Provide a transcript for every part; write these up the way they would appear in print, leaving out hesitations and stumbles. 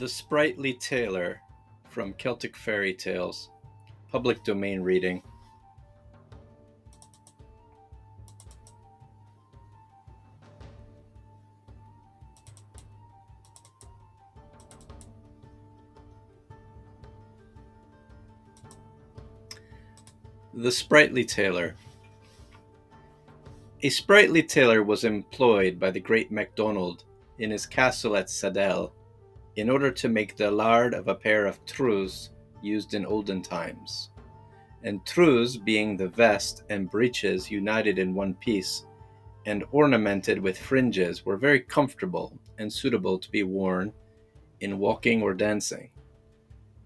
The Sprightly Tailor from Celtic Fairy Tales, public domain reading. The Sprightly Tailor. A sprightly tailor was employed by the great MacDonald in his castle at Staidéar in order to make the lard of a pair of trews used in olden times. And trews being the vest and breeches united in one piece and ornamented with fringes were very comfortable and suitable to be worn in walking or dancing.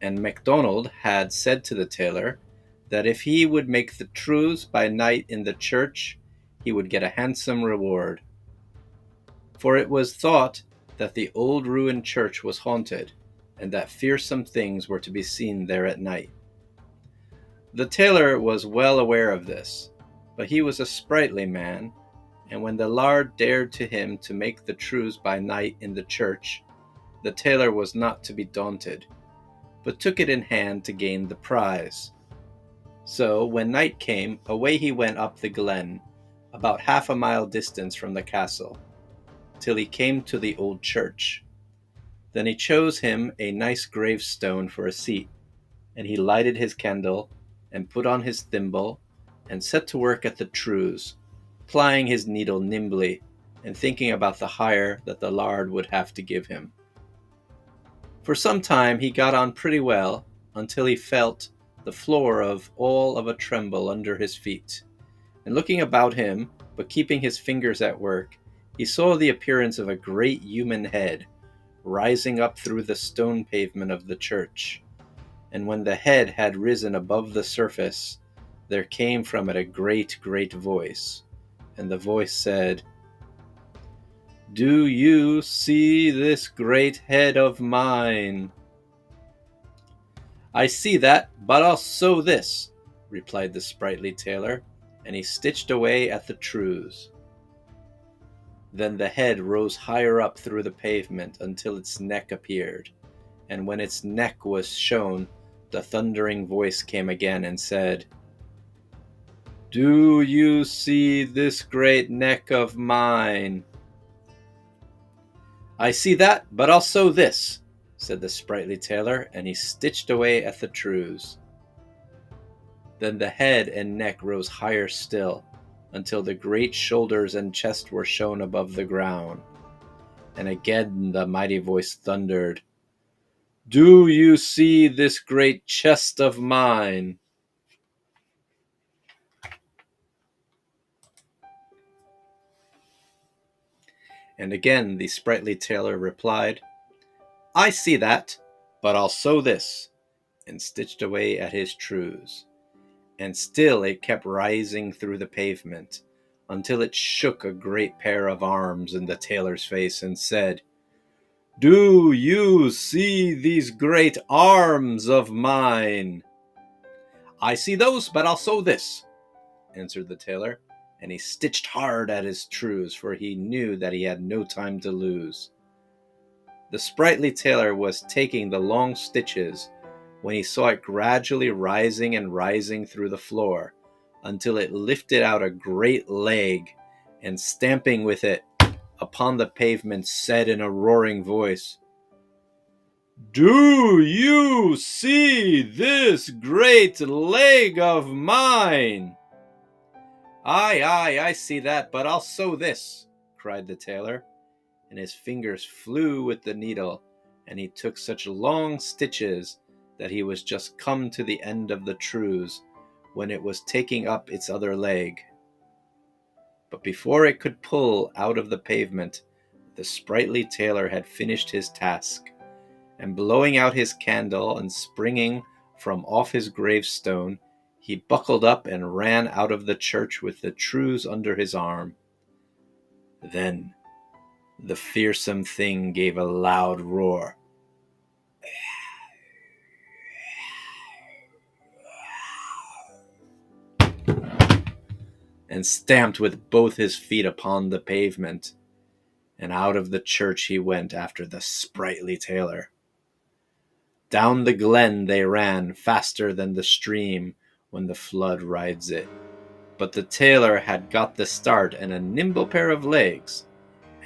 And MacDonald had said to the tailor that if he would make the trews by night in the church, he would get a handsome reward. For it was thought that the old ruined church was haunted, and that fearsome things were to be seen there at night. The tailor was well aware of this, but he was a sprightly man, and when the laird dared to him to make the trews by night in the church, the tailor was not to be daunted, but took it in hand to gain the prize. So, when night came, away he went up the glen, about half a mile distance from the castle, till he came to the old church. Then he chose him a nice gravestone for a seat, and he lighted his candle, and put on his thimble, and set to work at the trews, plying his needle nimbly, and thinking about the hire that the laird would have to give him. For some time he got on pretty well, until he felt the floor of a tremble under his feet, and looking about him, but keeping his fingers at work, he saw the appearance of a great human head rising up through the stone pavement of the church. And when the head had risen above the surface, there came from it a great, great voice. And the voice said, "Do you see this great head of mine?" "I see that, but I'll sew this," replied the sprightly tailor, and he stitched away at the trews. Then the head rose higher up through the pavement until its neck appeared, and when its neck was shown, the thundering voice came again and said, "Do you see this great neck of mine?" "I see that, but I'll sew this," said the sprightly tailor, and he stitched away at the trews. Then the head and neck rose higher still, until the great shoulders and chest were shown above the ground. And again the mighty voice thundered, "Do you see this great chest of mine?" And again the sprightly tailor replied, "I see that, but I'll sew this," and stitched away at his trews. And still it kept rising through the pavement, until it shook a great pair of arms in the tailor's face and said, "Do you see these great arms of mine?" "I see those, but I'll sew this," answered the tailor, and he stitched hard at his trews, for he knew that he had no time to lose. The sprightly tailor was taking the long stitches when he saw it gradually rising and rising through the floor, until it lifted out a great leg, and stamping with it upon the pavement said in a roaring voice, "Do you see this great leg of mine?" "Aye, I see that, but I'll sew this," cried the tailor, and his fingers flew with the needle, and he took such long stitches that he was just come to the end of the trews when it was taking up its other leg. But before it could pull out of the pavement, the sprightly tailor had finished his task, and blowing out his candle and springing from off his gravestone, he buckled up and ran out of the church with the trews under his arm. Then the fearsome thing gave a loud roar, and stamped with both his feet upon the pavement, and out of the church he went after the sprightly tailor. Down the glen they ran, faster than the stream when the flood rides it. But the tailor had got the start and a nimble pair of legs,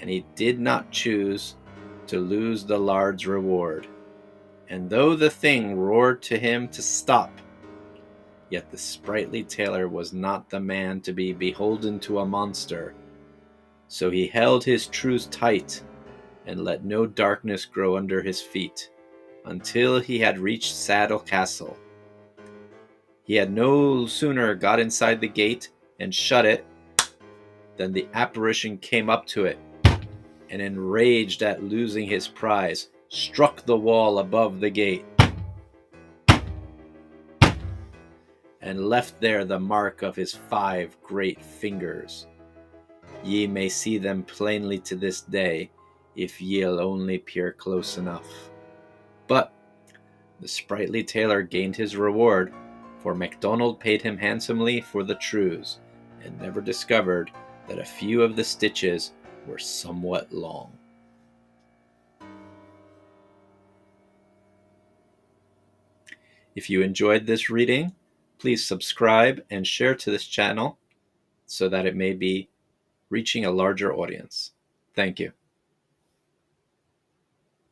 and he did not choose to lose the lard's reward. And though the thing roared to him to stop, yet the sprightly tailor was not the man to be beholden to a monster. So he held his trews tight and let no darkness grow under his feet, until he had reached Saddle Castle. He had no sooner got inside the gate and shut it than the apparition came up to it, and enraged at losing his prize, struck the wall above the gate, and left there the mark of his 5 great fingers. Ye may see them plainly to this day, if ye'll only peer close enough. But the sprightly tailor gained his reward, for MacDonald paid him handsomely for the trews, and never discovered that a few of the stitches were somewhat long. If you enjoyed this reading, please subscribe and share to this channel so that it may be reaching a larger audience. Thank you.